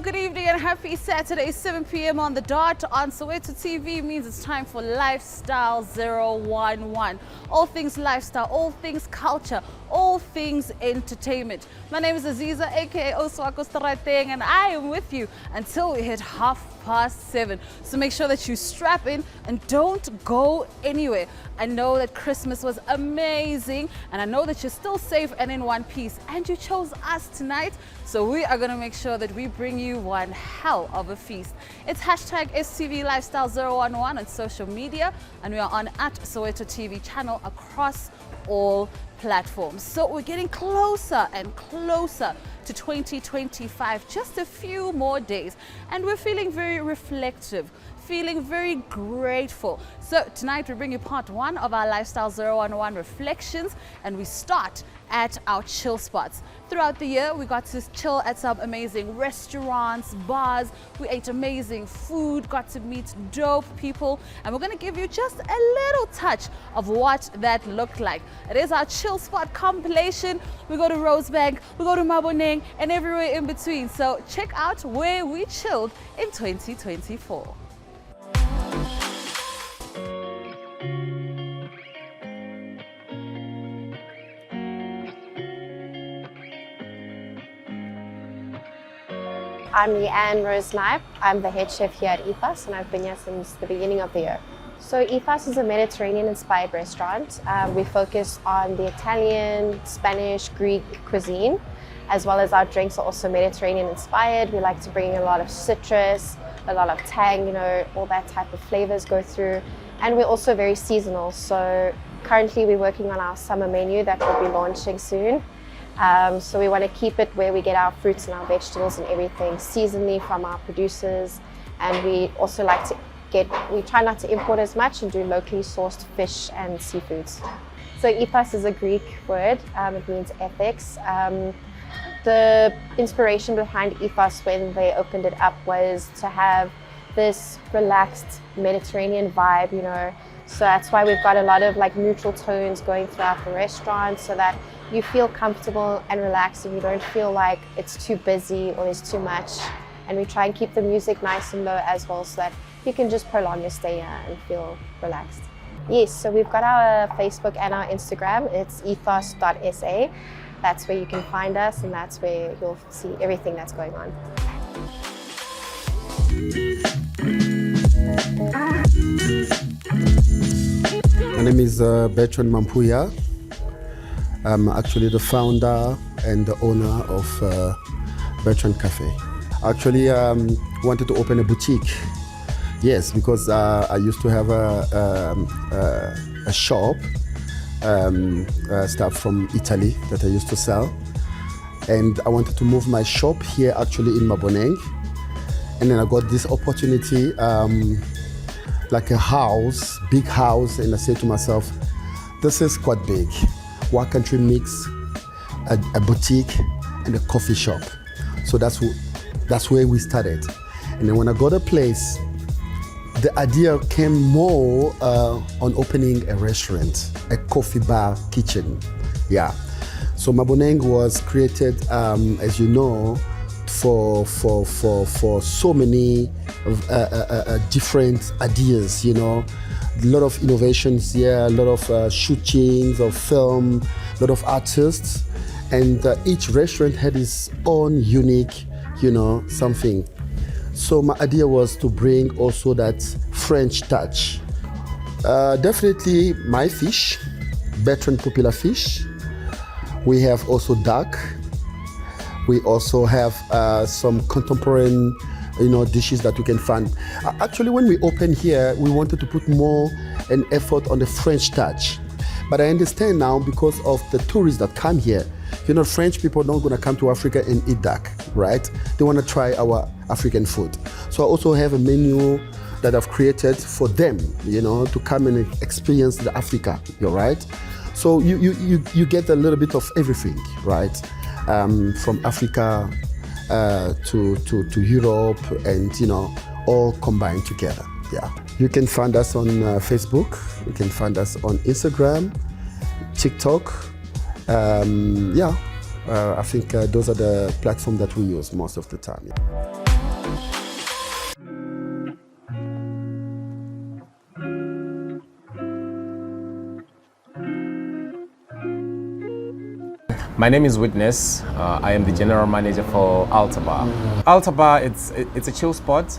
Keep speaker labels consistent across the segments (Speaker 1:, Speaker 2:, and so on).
Speaker 1: good evening and happy Saturday, 7 p.m. on the dot on Soweto TV means it's time for Lifestyle 011. All things lifestyle, all things culture, all things entertainment. My name is Aziza, aka Oswako Starateng, and I am with you until we hit 7:30. So make sure that you strap in and don't go anywhere. I know that Christmas was amazing, and I know that you're still safe and in one piece, and you chose us tonight. So we are going to make sure that we bring you one hell of a feast. It's hashtag STV Lifestyle 011 on social media, and we are on at Soweto TV channel across all platforms. So we're getting closer and closer to 2025, just a few more days, and we're feeling very reflective, feeling very grateful. So tonight we bring you part one of our Lifestyle 011 reflections, and we start at our chill spots. Throughout the year, we got to chill at some amazing restaurants, bars. We ate amazing food, got to meet dope people, and we're gonna give you just a little touch of what that looked like. It is our chill spot compilation. We go to Rosebank, we go to Maboneng, and everywhere in between. So check out where we chilled in 2024.
Speaker 2: I'm Leanne Rose Knipe. I'm the head chef here at Ethos, and I've been here since the beginning of the year. So Ethos is a Mediterranean-inspired restaurant. We focus on the Italian, Spanish, Greek cuisine, as well as our drinks are also Mediterranean-inspired. We like to bring a lot of citrus, a lot of tang, all that type of flavors go through. And we're also very seasonal. So currently we're working on our summer menu that will be launching soon. So we want to keep it where we get our fruits and our vegetables and everything seasonally from our producers, and we also like to we try not to import as much and do locally sourced fish and seafoods. So ethos is a Greek word, it means ethics. The inspiration behind ethos when they opened it up was to have this relaxed Mediterranean vibe, So that's why we've got a lot of neutral tones going throughout the restaurant, so that you feel comfortable and relaxed and you don't feel like it's too busy or there's too much. And we try and keep the music nice and low as well, so that you can just prolong your stay here and feel relaxed. Yes, so we've got our Facebook and our Instagram. It's ethos.sa. That's where you can find us, and that's where you'll see everything that's going on.
Speaker 3: My name is Bertrand. I'm actually the founder and the owner of Bertrand Café. Actually, wanted to open a boutique. Yes, because I used to have a shop, stuff from Italy that I used to sell, and I wanted to move my shop here actually in Maboneng, and then I got this opportunity, like a house, big house, and I said to myself, this is quite big. Why can't we mix a boutique and a coffee shop? So that's where we started. And then when I got a place, the idea came more on opening a restaurant, a coffee bar kitchen. Yeah. So Maboneng was created, as you know, for so many different ideas, A lot of innovations here, a lot of shootings of film, a lot of artists, and each restaurant had its own unique, something. So my idea was to bring also that French touch. Definitely my fish, Bertrand popular fish. We have also duck. We also have some contemporary dishes that you can find. Actually, when we opened here, we wanted to put more an effort on the French touch. But I understand now, because of the tourists that come here, French people are not going to come to Africa and eat duck, right? They want to try our African food. So I also have a menu that I've created for them, to come and experience the Africa, right? So you get a little bit of everything, right? From Africa to Europe, and all combined together. Yeah, you can find us on Facebook. You can find us on Instagram, TikTok. I think those are the platforms that we use most of the time. Yeah.
Speaker 4: My name is Witness. I am the general manager for Alta Bar. Alta Bar, it's a chill spot,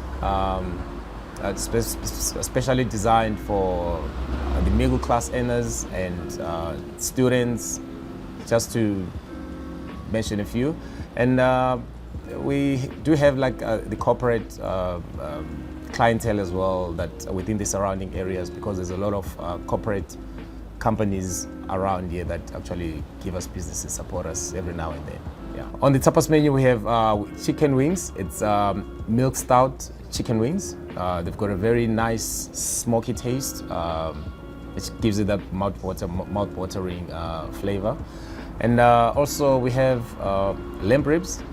Speaker 4: especially designed for the middle class earners and students, just to mention a few. And we do have like the corporate clientele as well, that within the surrounding areas, because there's a lot of corporate companies around here that actually give us business and support us every now and then. Yeah. On the tapas menu, we have chicken wings. It's milk stout chicken wings. They've got a very nice smoky taste, which gives it that mouth-watering flavor. And also we have lamb ribs.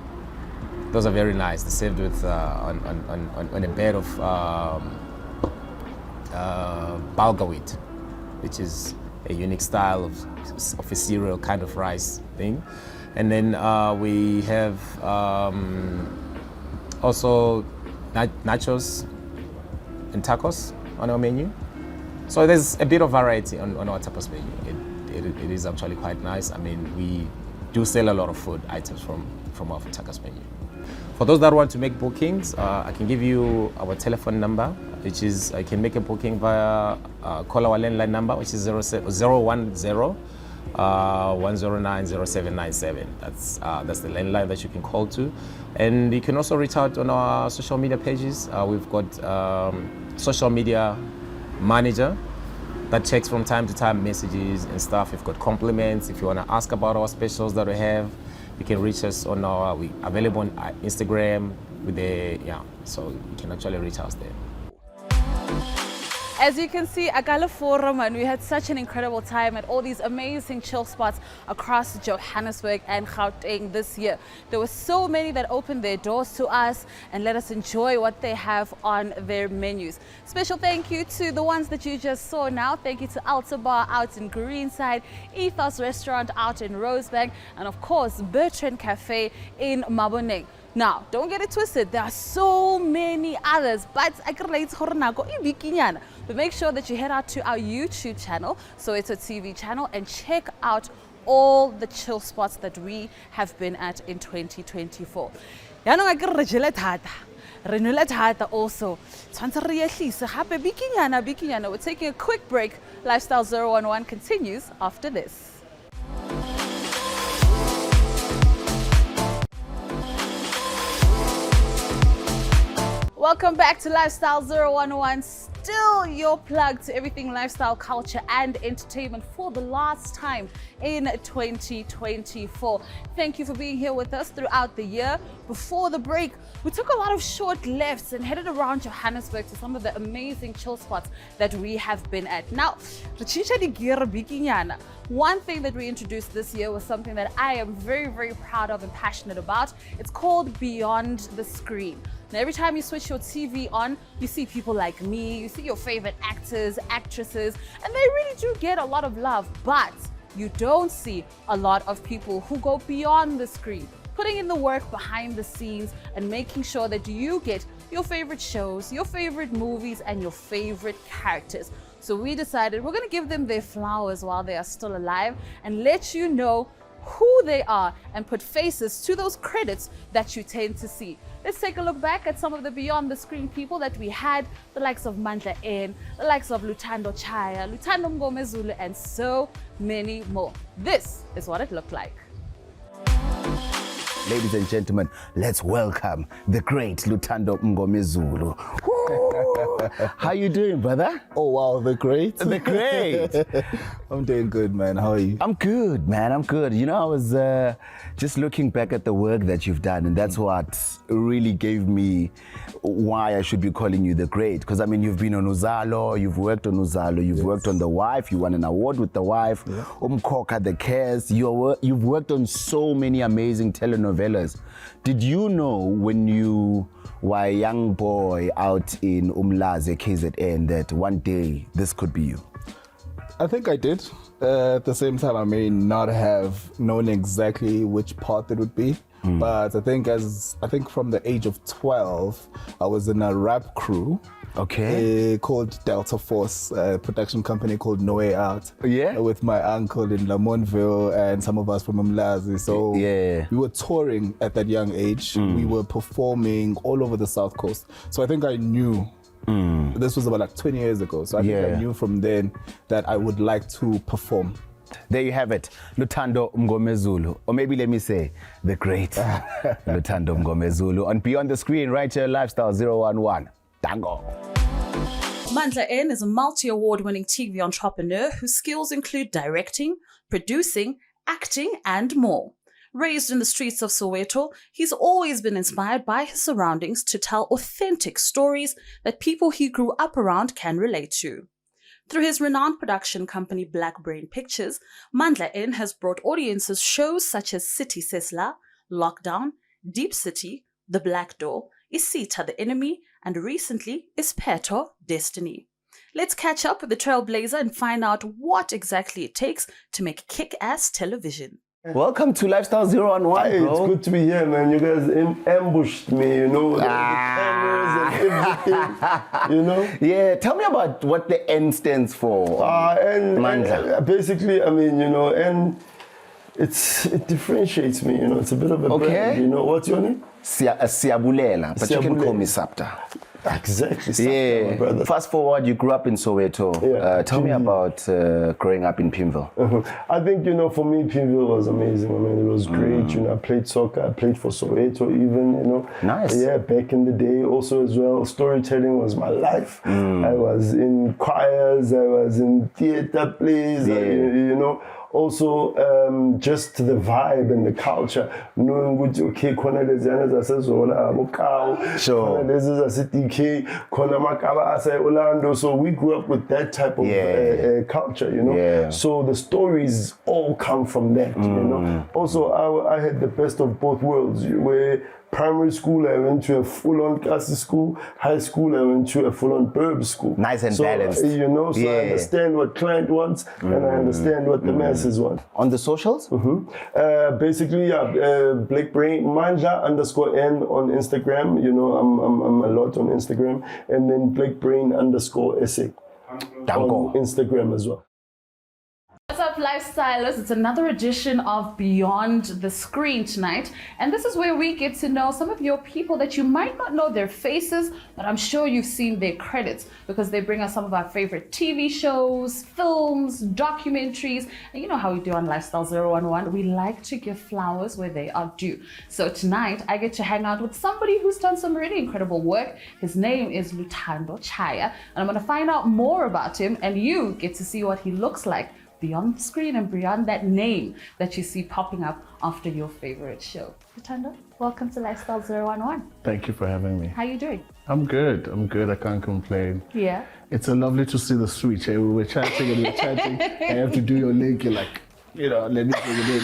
Speaker 4: Those are very nice. They're served with on a bed of bulgur wheat, which is a unique style of a cereal kind of rice thing. And then we have also nachos and tacos on our menu. So there's a bit of variety on our tapas menu. It is actually quite nice. I mean, we do sell a lot of food items from our tapas menu. For those that want to make bookings, I can give you our telephone number, which is, I can make a booking via, call our landline number, which is 010-109-0797. That's the landline that you can call to. And you can also reach out on our social media pages. We've got social media manager that checks from time to time messages and stuff. We've got compliments. If you want to ask about our specials that we have, you can reach us on we available on Instagram so you can actually reach us there.
Speaker 1: As you can see, Agala Forum, and we had such an incredible time at all these amazing chill spots across Johannesburg and Gauteng this year. There were so many that opened their doors to us and let us enjoy what they have on their menus. Special thank you to the ones that you just saw now. Thank you to Alta Bar out in Greenside, Ethos Restaurant out in Rosebank, and of course Bertrand Café in Maboneng. Now, don't get it twisted, there are so many others, but make sure that you head out to our YouTube channel, Soweto TV channel, and check out all the chill spots that we have been at in 2024. Also, we're taking a quick break. Lifestyle 011 continues after this. Welcome back to Lifestyle 011. Still your plug to everything lifestyle, culture and entertainment for the last time in 2024. Thank you for being here with us throughout the year. Before the break, we took a lot of short lefts and headed around Johannesburg to some of the amazing chill spots that we have been at. Now, one thing that we introduced this year was something that I am very, very proud of and passionate about. It's called Beyond the Screen. Now, every time you switch your TV on, you see people like me, you see your favorite actors, actresses, and they really do get a lot of love, but you don't see a lot of people who go beyond the screen, putting in the work behind the scenes and making sure that you get your favorite shows, your favorite movies, and your favorite characters. So we decided we're gonna give them their flowers while they are still alive and let you know who they are and put faces to those credits that you tend to see. Let's take a look back at some of the beyond the screen people that we had, the likes of Mandla, the likes of Luthando Tshaya, Luthando Mngomezulu, and so many more. This is what it looked like.
Speaker 5: Ladies and gentlemen, let's welcome the great Luthando Mngomezulu. How you doing, brother?
Speaker 6: Oh wow, the great.
Speaker 5: The great.
Speaker 6: I'm doing good, man. How are you?
Speaker 5: I'm good, man. I'm good. You know, I was just looking back at the work that you've done, and that's what really gave me why I should be calling you the great. Because I mean, you've been on Uzalo, you've worked on Uzalo, you've worked on The Wife, you won an award with The Wife, Umkoka, The Cares. You've worked on so many amazing telenovelas. Did you know when you were a young boy out in Umlazi, KZN, that one day this could be you?
Speaker 6: I think I did. At the same time, I may not have known exactly which path it would be. But I think from the age of 12, I was in a rap crew.
Speaker 5: Okay.
Speaker 6: Called Delta Force, a production company called No Way Out.
Speaker 5: Yeah.
Speaker 6: With my uncle in Lamontville and some of us from Umlazi. So
Speaker 5: Yeah.
Speaker 6: we were touring at that young age. We were performing all over the South Coast. So I think I knew. This was about like 20 years ago. So I think I knew from then that I would like to perform.
Speaker 5: There you have it, Luthando Mngomezulu, or maybe let me say, the great Luthando Mngomezulu on Beyond the Screen, right here, Lifestyle 011. Dango.
Speaker 1: Mandla N is a multi-award-winning TV entrepreneur whose skills include directing, producing, acting, and more. Raised in the streets of Soweto, he's always been inspired by his surroundings to tell authentic stories that people he grew up around can relate to. Through his renowned production company Black Brain Pictures, Mandla N has brought audiences shows such as City Sesla, Lockdown, Deep City, The Black Door, Isita the Enemy, and recently Ispeto Destiny. Let's catch up with the trailblazer and find out what exactly it takes to make kick-ass television.
Speaker 5: Welcome to Lifestyle 011,
Speaker 7: Hey,
Speaker 5: bro.
Speaker 7: it's good to be here, man. You guys ambushed me, you know, the cameras and everything, you know.
Speaker 5: Yeah, tell me about what the N stands for.
Speaker 7: And
Speaker 5: Mandla.
Speaker 7: basically, I mean, you know, and it differentiates me, you know. It's a bit of a brand, you know. What's your name?
Speaker 5: Siabulela, but you can call me Sapta.
Speaker 7: Exactly.
Speaker 5: Yeah.
Speaker 7: My brother.
Speaker 5: Fast forward, you grew up in Soweto.
Speaker 7: Yeah.
Speaker 5: Tell me about growing up in Pimville.
Speaker 7: I think, you know, for me, Pimville was amazing. I mean, it was great. You know, I played soccer. I played for Soweto even, you know.
Speaker 5: Nice.
Speaker 7: Yeah, back in the day also as well. Storytelling was my life. I was in choirs. I was in theater plays. You know. Also, just the vibe and the culture. Knowing which, okay, khona leziyana zaseZola, Mokau,
Speaker 5: Sure.
Speaker 7: khona lezi zase-DK, khona Makaba ase-Orlando. So we grew up with that type of culture, you know.
Speaker 5: Yeah.
Speaker 7: So the stories all come from that, you know. Also, I had the best of both worlds, where primary school I went to a full-on classy school, high school I went to a full-on burb school.
Speaker 5: Nice and
Speaker 7: so,
Speaker 5: balanced.
Speaker 7: You know, so I understand what client wants and I understand what the masses want.
Speaker 5: On the socials?
Speaker 7: Basically, Black Brain, Mandla _N on Instagram. You know, I'm a lot on Instagram. And then Black Brain _SA on Instagram as well.
Speaker 1: What's up, lifestylers? It's another edition of Beyond the Screen tonight, and this is where we get to know some of your people that you might not know their faces, but I'm sure you've seen their credits because they bring us some of our favorite TV shows, films, documentaries, and you know how we do on Lifestyle 011, we like to give flowers where they are due. So tonight I get to hang out with somebody who's done some really incredible work. His name is Luthando Tshaya, and I'm going to find out more about him, and you get to see what he looks like beyond the screen and beyond that name that you see popping up after your favorite show. Luthando, welcome to Lifestyle 011.
Speaker 8: Thank you for having me.
Speaker 1: How you doing?
Speaker 8: I'm good. I can't complain.
Speaker 1: Yeah.
Speaker 8: It's a lovely to see the switch. Hey, we're chatting and we're chatting. I have to do your link. You're like, you know, let me bring it in.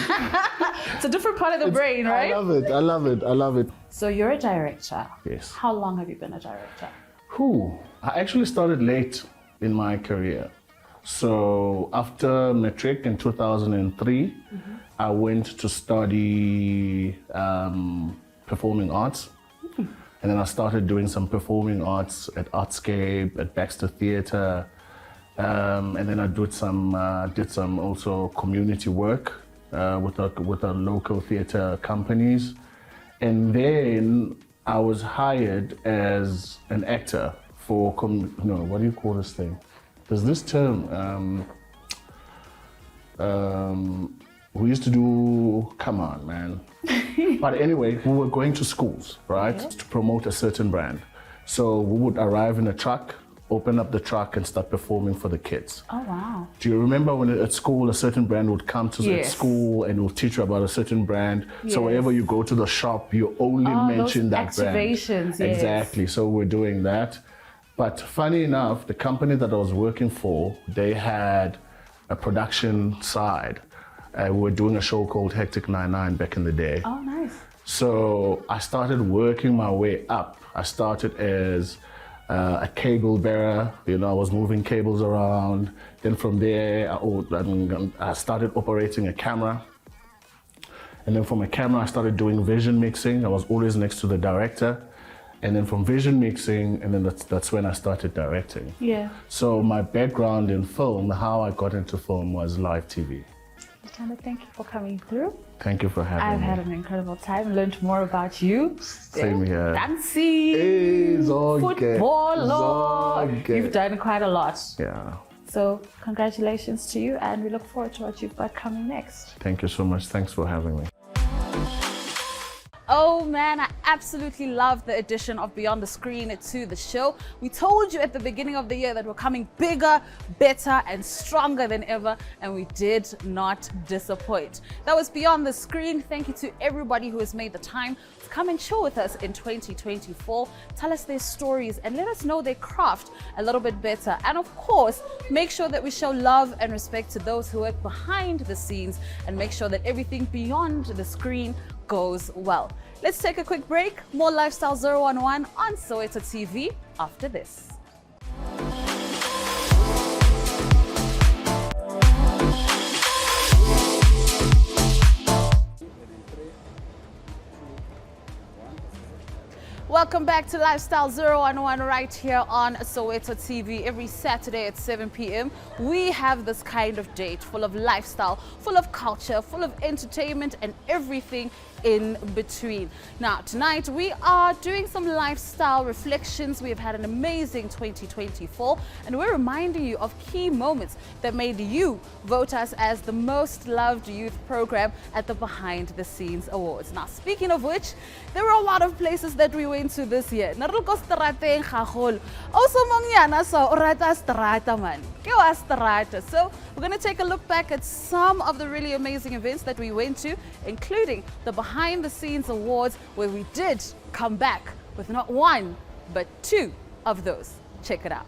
Speaker 1: It's a different part of the brain, right?
Speaker 8: I love it.
Speaker 1: So you're a director.
Speaker 8: Yes.
Speaker 1: How long have you been a director?
Speaker 8: I actually started late in my career. So after matric in 2003, I went to study performing arts. And then I started doing some performing arts at Artscape, at Baxter Theatre. And then I did some also community work with our local theatre companies. And then I was hired as an actor for, what do you call this thing? There's this term, we used to do, come on, man. But anyway, we were going to schools, right, to promote a certain brand. So we would arrive in a truck, open up the truck and start performing for the kids.
Speaker 1: Oh, wow.
Speaker 8: Do you remember when at school a certain brand would come to the school and will teach you about a certain brand? So wherever you go to the shop, you only mention that
Speaker 1: activations,
Speaker 8: brand. Exactly, so we're doing that. But funny enough, the company that I was working for, they had a production side. We were doing a show called Hectic 99 back in the day.
Speaker 1: Oh, nice.
Speaker 8: So I started working my way up. I started as a cable bearer. You know, I was moving cables around. Then from there, I started operating a camera. And then from a camera, I started doing vision mixing. I was always next to the director. and then from vision mixing, and then that's when I started directing.
Speaker 1: Yeah.
Speaker 8: So my background in film, how I got into film was live TV.
Speaker 1: Luthando, thank you for coming through.
Speaker 8: Thank you for having
Speaker 1: I've
Speaker 8: me.
Speaker 1: had an incredible time, learned more about you.
Speaker 8: Same here.
Speaker 1: Dancing,
Speaker 8: It's all good.
Speaker 1: football,
Speaker 8: It's all
Speaker 1: Lord.
Speaker 8: good.
Speaker 1: You've done quite a lot.
Speaker 8: Yeah.
Speaker 1: So congratulations to you, and we look forward to what you've got coming next.
Speaker 8: Thank you so much. Thanks for having me.
Speaker 1: Oh man, I absolutely love the addition of Beyond the Screen to the show. We told you at the beginning of the year that we're coming bigger, better, and stronger than ever, and we did not disappoint. That was Beyond the Screen. Thank you to everybody who has made the time to come and chill with us in 2024. Tell us their stories and let us know their craft a little bit better. And of course, make sure that we show love and respect to those who work behind the scenes and make sure that everything beyond the screen goes well. Let's take a quick break. More Lifestyle 011 on Soweto TV after this. Welcome back to Lifestyle 011 right here on Soweto TV. Every Saturday at 7 p.m. we have this kind of date full of lifestyle, full of culture, full of entertainment and everything in between. Now tonight we are doing some lifestyle reflections. We have had an amazing 2024 and we're reminding you of key moments that made you vote us as the most loved youth program at the Behind the Scenes Awards. Now speaking of which, there were a lot of places that we went to this year. Also so we're going to take a look back at some of the really amazing events that we went to, including the Behind the Scenes Awards, where we did come back with not one, but two of those. Check it out.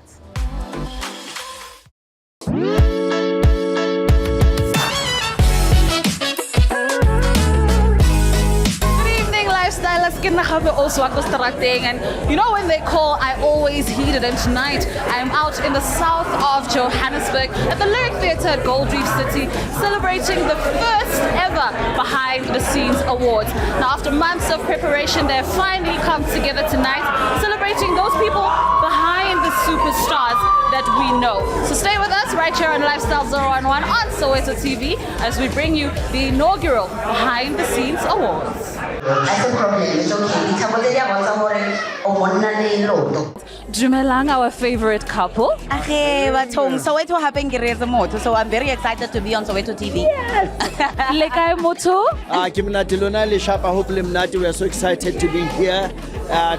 Speaker 1: And you know when they call, I always heed it. And tonight I am out in the south of Johannesburg at the Lyric Theatre at Gold Reef City, celebrating the first ever Behind the Scenes Awards. Now after months of preparation, they have finally come together tonight, celebrating those people behind the superstars that we know. So stay with us right here on Lifestyle 011 on Soweto TV as we bring you the inaugural Behind the Scenes Awards. Dumelang, our favorite couple.
Speaker 9: Soweto hapeng ke reetse motho, so I'm very excited to be on Soweto TV.
Speaker 1: Le kae motho?
Speaker 10: Ke mnati lona le shapa, hope le mnati. We are so excited to be here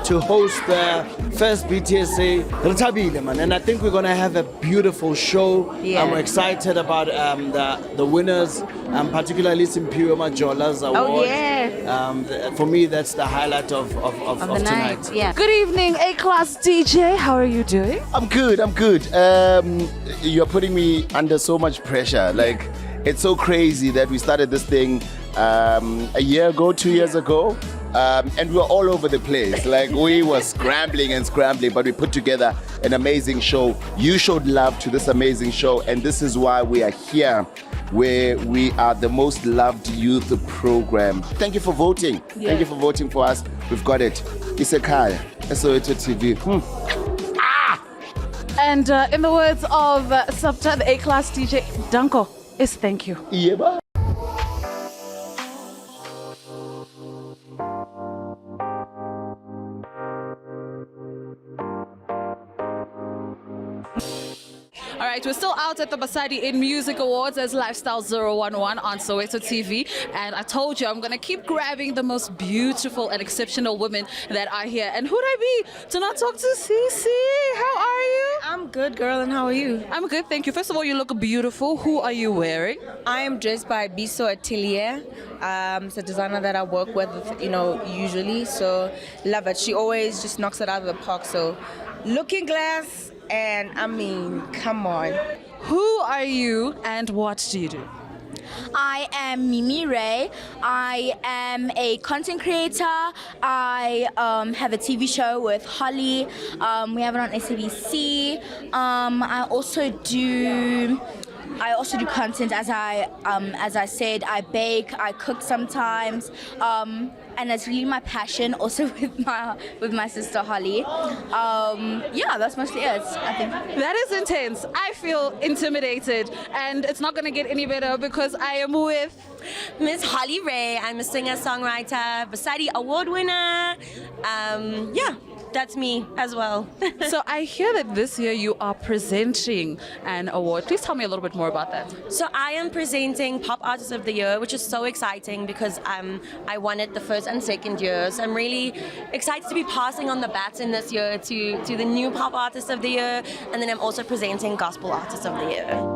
Speaker 10: to host the first BTSA. Rithabile, man, and I think we're gonna have a beautiful show.
Speaker 9: Yeah.
Speaker 10: I'm excited about the winners, particularly Simphiwe Majola's award.
Speaker 9: Oh yeah.
Speaker 10: For me, that's the highlight of
Speaker 9: The
Speaker 10: tonight.
Speaker 9: night. Yeah.
Speaker 1: Good evening, A-Class DJ. How are you doing?
Speaker 5: I'm good. You're putting me under so much pressure. Like, it's so crazy that we started this thing a year ago, 2 years ago. And we were all over the place. Like, we were scrambling, but we put together an amazing show. You showed love to this amazing show, and this is why we are here, where we are the most loved youth program. Thank you for voting.
Speaker 1: Yeah.
Speaker 5: Thank you for voting for us. We've got it. Isekhaya, Soweto TV.
Speaker 1: And in the words of Sabta, the A-Class DJ, Danko is thank you.
Speaker 5: Yeba.
Speaker 1: All right, we're still out at the Basadi in Music Awards as Lifestyle 011 on Soweto TV. And I told you I'm going to keep grabbing the most beautiful and exceptional women that are here. And who'd I be to not talk to Cece? How are you?
Speaker 11: I'm good, girl, and how are you?
Speaker 1: I'm good, thank you. First of all, you look beautiful. Who are you wearing?
Speaker 11: I am dressed by Biso Atelier. It's a designer that I work with, usually. So love it. She always just knocks it out of the park. So Looking Glass, and I mean, come on.
Speaker 1: Who are you and what do you do?
Speaker 12: I am Mimi Ray. I am a content creator. I have a TV show with Holly. We have it on SABC. I also do I also do content, as I said. I bake, I cook sometimes, and it's really my passion. Also with my sister Holly. Yeah, that's mostly it. I think
Speaker 1: That is intense. I feel intimidated, and it's not going to get any better because I am with
Speaker 13: Miss Holly Ray. I'm a singer-songwriter, Basadi award winner. Yeah, that's me as well.
Speaker 1: So I hear that this year you are presenting an award. Please tell me a little bit more about that.
Speaker 13: So I am presenting Pop Artist of the Year, which is so exciting because I won it the first and second year. So I'm really excited to be passing on the baton this year to the new Pop Artist of the Year. And then I'm also presenting Gospel Artist of the Year.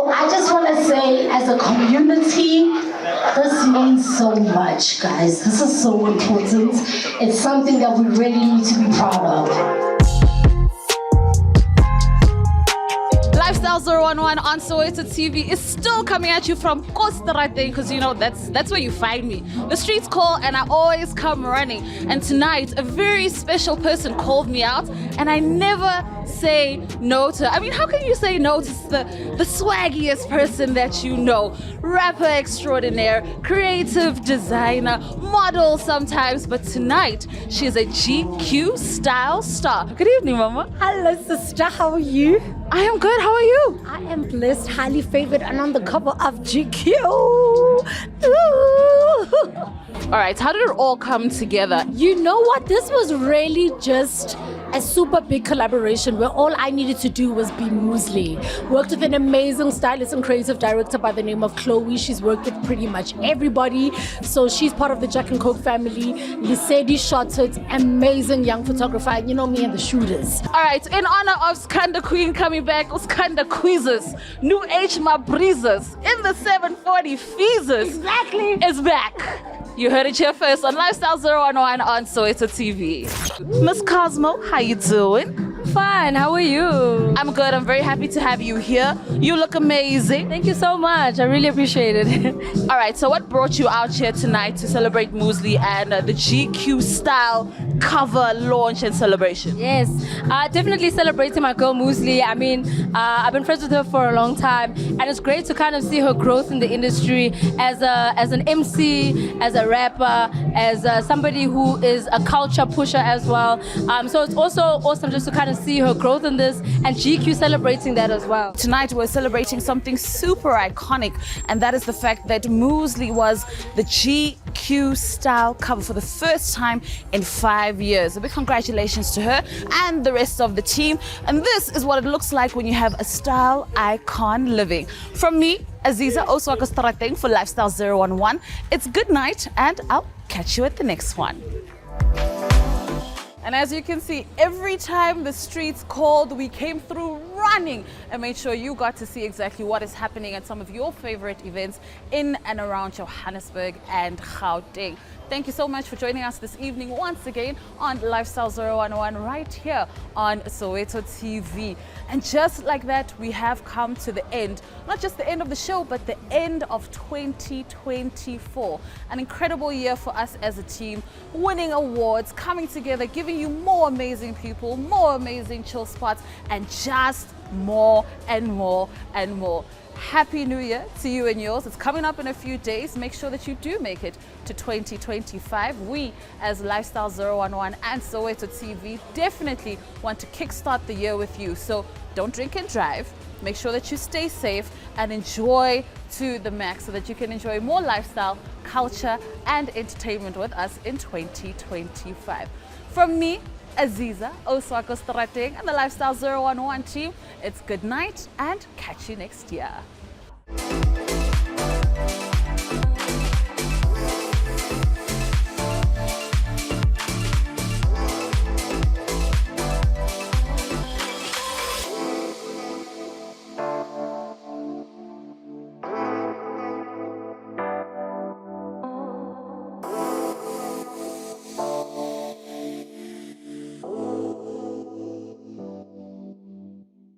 Speaker 14: I just want to say, as a community, this means so much, guys. This is so important. It's something that we really need to be proud of.
Speaker 1: Lifestyle 011 on Soweto TV is still coming at you from Kosterate, because you know that's where you find me. The streets call and I always come running. And tonight a very special person called me out, and I never say no to. I mean, how can you say no to the swaggiest person that you know? Rapper extraordinaire, creative designer, model sometimes, but tonight she's a GQ style star. Good evening, Mama.
Speaker 15: Hello, sister. How are you?
Speaker 1: I am good. How are you?
Speaker 15: I am blessed, highly favored, and on the cover of GQ.
Speaker 1: All right, how did it all come together?
Speaker 15: You know what? This was really just a super big collaboration where all I needed to do was be Moozlie. Worked with an amazing stylist and creative director by the name of Chloe. She's worked with pretty much everybody. So she's part of the Jack and Coke family. Lisedi shot it. Amazing young photographer. And you know me and the shooters.
Speaker 1: All right, in honor of Skanda Queen coming back, Skanda Quizzes, New Age Ma Breezes, in the 740 Feezes.
Speaker 15: Exactly.
Speaker 1: Is back. You heard it here first on Lifestyle 011 on Soweto TV. Miss Cosmo, how you doing?
Speaker 16: Fine, how are you?
Speaker 1: I'm good. I'm very happy to have you here. You look amazing.
Speaker 16: Thank you so much. I really appreciate it.
Speaker 1: All right, so what brought you out here tonight to celebrate Moozlie and the GQ style cover launch and celebration?
Speaker 16: Yes, definitely celebrating my girl Moozlie. I mean, I've been friends with her for a long time, and it's great to kind of see her growth in the industry as an MC, as a rapper, as somebody who is a culture pusher as well. So it's also awesome just to kind of see her growth in this, and GQ celebrating that as well.
Speaker 1: Tonight we're celebrating something super iconic, and that is the fact that Moozlie was the GQ style cover for the first time in 5 years. A big congratulations to her and the rest of the team. And this is what it looks like when you have a style icon living. From me, Aziza Oswaka for Lifestyle 011, it's good night, and I'll catch you at the next one. And as you can see, every time the streets called, we came through running and made sure you got to see exactly what is happening at some of your favorite events in and around Johannesburg and Gauteng. Thank you so much for joining us this evening once again on Lifestyle 011 right here on Soweto TV. And just like that, we have come to the end, not just the end of the show, but the end of 2024. An incredible year for us as a team, winning awards, coming together, giving you more amazing people, more amazing chill spots, and just more and more and more. Happy New Year to you and yours. It's coming up in a few days. Make sure that you do make it to 2025. We as Lifestyle 011 and Soweto TV definitely want to kickstart the year with you. So don't drink and drive. Make sure that you stay safe and enjoy to the max so that you can enjoy more lifestyle, culture and entertainment with us in 2025. From me, Aziza Oswako Strateng and the Lifestyle 011 team, it's good night and catch you next year.